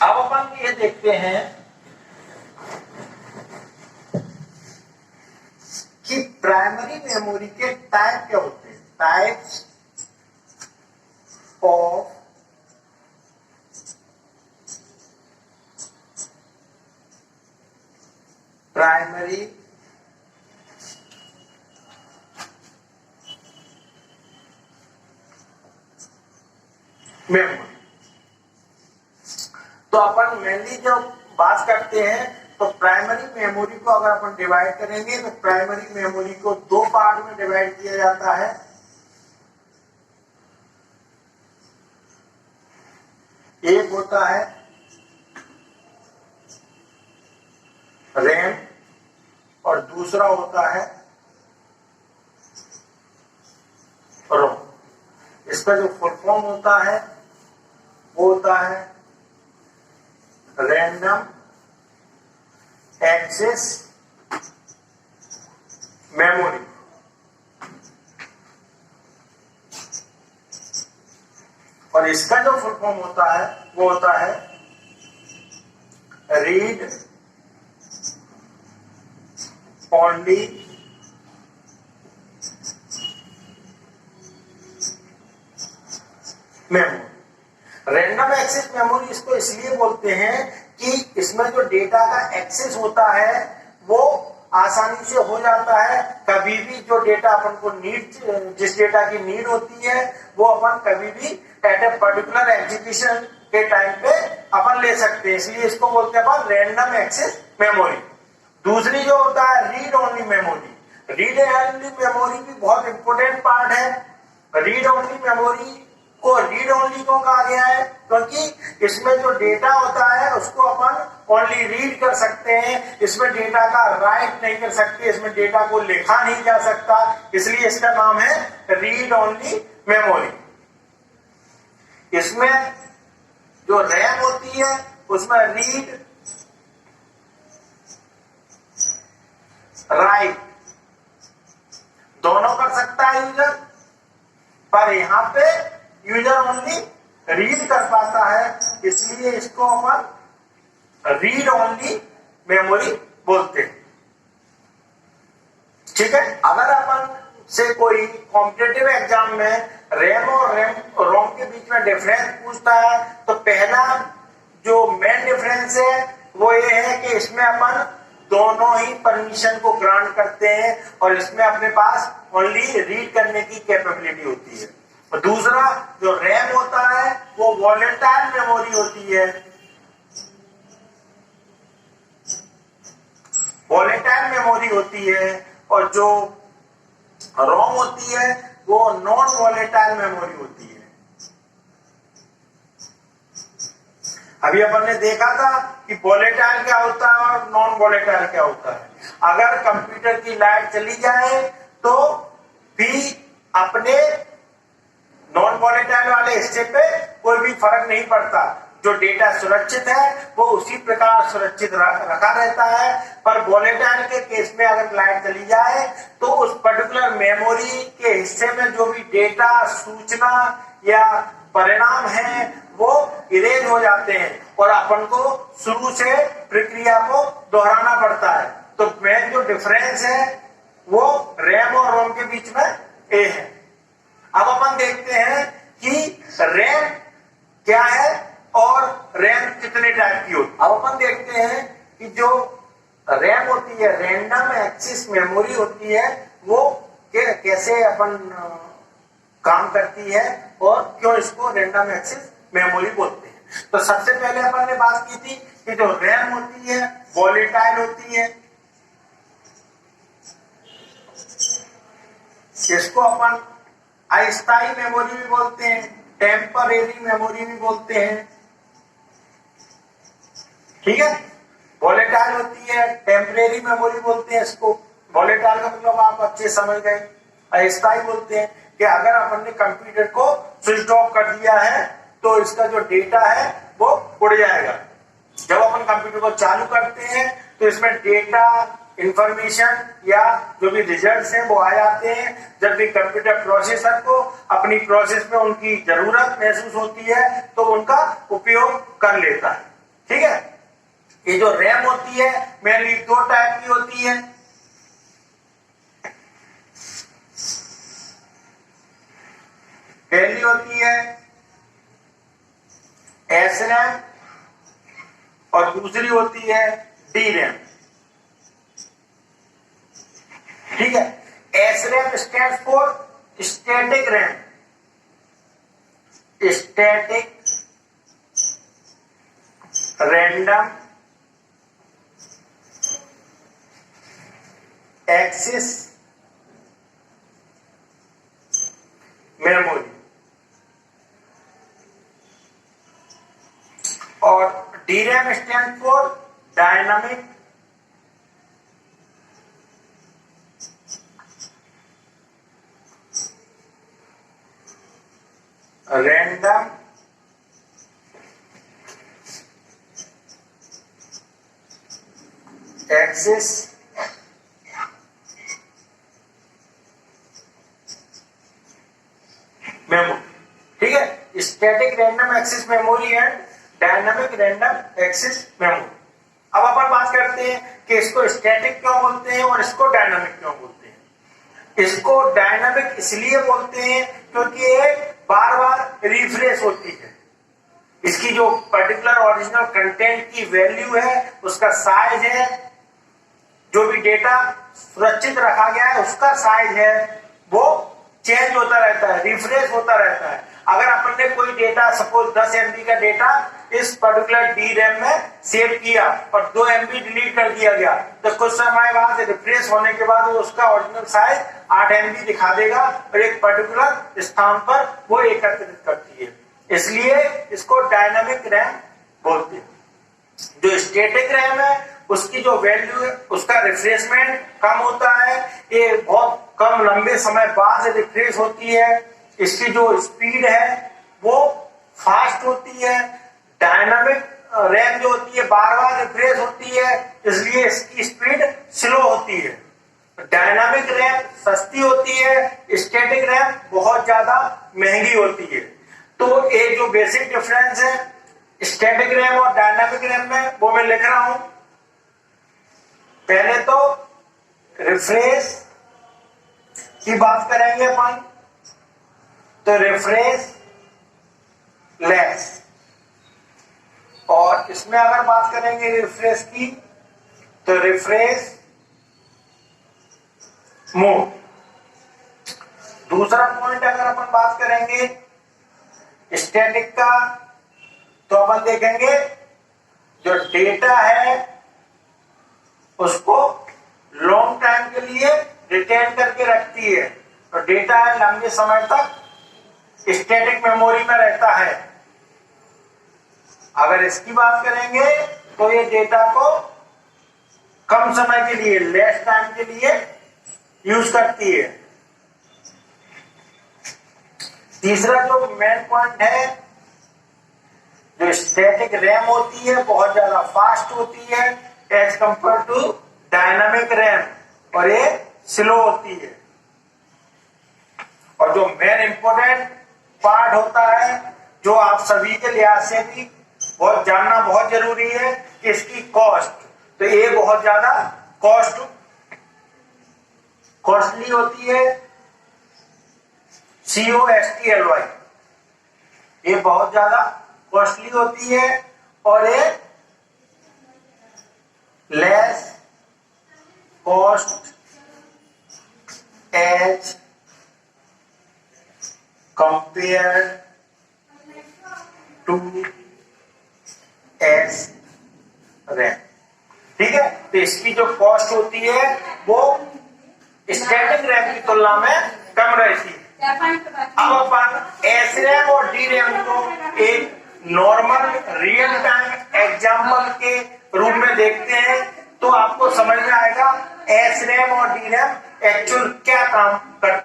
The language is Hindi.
अब अपन ये देखते हैं कि प्राइमरी मेमोरी के टाइप क्या होते हैं। Types of primary memory. तो अपन मेनली जब बात करते हैं तो प्राइमरी मेमोरी को अगर अपन डिवाइड करेंगे तो प्राइमरी मेमोरी को दो पार्ट में डिवाइड किया जाता है। एक होता है रैम और दूसरा होता है रोम। इसका जो फुल फॉर्म होता है वो होता है रैंडम एक्सेस मेमोरी। और इसका जो फुल फॉर्म होता है वो होता है read only memory. Random access memory इसको इसलिए बोलते हैं कि इसमें जो डेटा का एक्सेस होता है वो आसानी से हो जाता है। कभी भी जो डेटा अपन को नीड, जिस डेटा की नीड होती है वो अपन कभी भी एट ए पर्टिकुलर एग्जीक्यूशन के टाइम पे अपन ले सकते हैं, इसलिए इसको बोलते हैं अपन रैंडम एक्सेस मेमोरी। दूसरी जो होता है read only memory. Read only memory भी बहुत इंपॉर्टेंट पार्ट है। रीड ओनली मेमोरी को रीड ओनली क्यों कहा गया है? क्योंकि इसमें जो डेटा होता है उसको अपन ओनली रीड कर सकते हैं, इसमें डेटा का राइट नहीं कर सकते, इसमें डेटा को लिखा नहीं जा सकता, इसलिए इसका नाम है रीड ओनली मेमोरी। इसमें जो रैम होती है उसमें रीड राइट दोनों कर सकता है यूजर, पर यहां पे यूजर ओनली रीड कर पाता है, इसलिए इसको अपन रीड ओनली मेमोरी बोलते हैं। ठीक है। अगर अपन से कोई कॉम्पिटिटिव एग्जाम में रैम और रोम के बीच में डिफरेंस पूछता है तो पहला जो मेन डिफरेंस है वो ये है कि इसमें अपन दोनों ही परमिशन को ग्रांट करते हैं और इसमें अपने पास ओनली रीड करने की कैपेबिलिटी होती है। और दूसरा जो रैम होता है वो वॉलेटाइल मेमोरी होती है। वॉलेटाइल मेमोरी होती है और जो रोम होती है वो नॉन वॉलेटाइल मेमोरी होती है। अभी अपन ने देखा था कि वॉलेटाइल क्या होता है और नॉन वॉलेटाइल क्या होता है। अगर कंप्यूटर की लाइट चली जाए तो भी अपने नॉन वॉलेटाइल वाले हिस्से पे कोई भी फर्क नहीं पड़ता, जो डेटा सुरक्षित है वो उसी प्रकार सुरक्षित रखा रहता है। पर वॉलेटाइल के केस में अगर लाइट चली जाए तो उस पर्टिकुलर मेमोरी के हिस्से में जो भी डेटा, सूचना या परिणाम है वो इरेज हो जाते हैं और अपन को शुरू से प्रक्रिया को दोहराना पड़ता है। तो मेन जो डिफरेंस है वो रैम और रोम के बीच में ए है। अब अपन देखते हैं कि रैम क्या है और रैम कितने टाइप की होती है। अब अपन देखते हैं कि जो रैम होती है, रैंडम एक्सेस मेमोरी होती है, वो कैसे अपन काम करती है और क्यों इसको रैंडम एक्सेस मेमोरी बोलते हैं। तो सबसे पहले अपन ने बात की थी कि जो रैम होती है वॉलेटाइल होती है, इसको अपन अस्थायी मेमोरी भी बोलते हैं, टेम्परेरी मेमोरी भी बोलते हैं। ठीक है। वॉलेटाइल होती है, टेम्परेरी मेमोरी बोलते हैं इसको। वॉलेटाइल का मतलब आप अच्छे समझ गए। अस्थायी बोलते हैं कि अगर अपन ने कंप्यूटर को स्विच ऑफ कर दिया है तो इसका जो डेटा है वो उड़ जाएगा। जब अपन कंप्यूटर को चालू करते हैं तो इसमें डेटा, इंफॉर्मेशन या जो भी रिजल्ट्स हैं वो आ जाते हैं। जब भी कंप्यूटर प्रोसेसर को अपनी प्रोसेस में उनकी जरूरत महसूस होती है तो उनका उपयोग कर लेता है। ठीक है। ये जो रैम होती है मेनली दो टाइप की होती है। पहली होती है एस रैम और दूसरी होती है डी रैम। ठीक है। S RAM stands for static RAM, static random access memory, और DRAM stand for dynamic random access memory. ठीक है। Static random access memory and dynamic random access memory. अब अपन बात करते हैं कि इसको स्टैटिक क्यों बोलते हैं और इसको डायनामिक क्यों बोलते हैं। इसको डायनामिक इसलिए बोलते हैं क्योंकि ये बार बार रिफ्रेश होती है। इसकी जो पर्टिकुलर ओरिजिनल कंटेंट की वैल्यू है, उसका साइज है, जो भी डेटा सुरक्षित रखा गया है उसका साइज है, वो चेंज होता रहता है, रिफ्रेश होता रहता है। अगर अपन ने कोई डेटा सपोज 10 MB का डेटा इस पर्टिकुलर डी रैम में सेव किया और 2 MB डिलीट कर दिया गया, तो कुछ समय बाद रिफ्रेश होने के बाद उसका ओरिजिनल साइज 8 MB दिखा देगा और एक पर्टिकुलर स्थान पर वो एकत्रित करती है। इसलिए इसको डायनामिक रैम बोलते हैं। जो स्टैटिक रैम है उसकी जो वैल्यू है उसका रिफ्रेशमेंट कम होता है, ये बहुत कम लंबे समय बाद रिफ्रेश होती है। इसकी जो स्पीड है वो फास्ट होती है। डायनामिक रैम जो होती है बार बार रिफ्रेश होती है, इसलिए इसकी स्पीड स्लो होती है। डायनामिक रैम सस्ती होती है, स्टैटिक रैम बहुत ज्यादा महंगी होती है। तो ये जो बेसिक डिफरेंस है स्टैटिक रैम और डायनामिक रैम में वो मैं लिख रहा हूं। पहले तो रिफ्रेश की बात करेंगे अपन, तो रिफ्रेश लेस, और इसमें अगर बात करेंगे रिफ्रेश की तो रिफ्रेश मोर। दूसरा पॉइंट अगर अपन बात करेंगे स्टैटिक का, तो अपन देखेंगे जो डेटा है उसको लॉन्ग टाइम के लिए रिटेन करके रखती है, तो डेटा है लंबे समय तक स्टैटिक मेमोरी में रहता है। अगर इसकी बात करेंगे तो ये डेटा को कम समय के लिए, लेस टाइम के लिए यूज करती है। तीसरा जो मेन पॉइंट है, जो स्टैटिक रैम होती है बहुत ज्यादा फास्ट होती है as compare to dynamic RAM, और ये स्लो होती है। और जो मेन इंपॉर्टेंट पार्ट होता है जो आप सभी के लिहाज से भी बहुत जानना बहुत जरूरी है कि इसकी कॉस्ट, तो ये बहुत ज्यादा कॉस्टली होती है। COSTLY, ये बहुत ज्यादा कॉस्टली होती है और ये less cost as compare to S RAM. ठीक है। तो इसकी जो कॉस्ट होती है वो स्टैटिक रैम की तुलना में कम रहती है। अब अपन एस रैम और डी रैम को एक नॉर्मल रियल टाइम एग्जाम्पल के रूप में देखते हैं, तो आपको समझ में आएगा एस रैम और डी रैम एक्चुअल क्या काम करते हैं।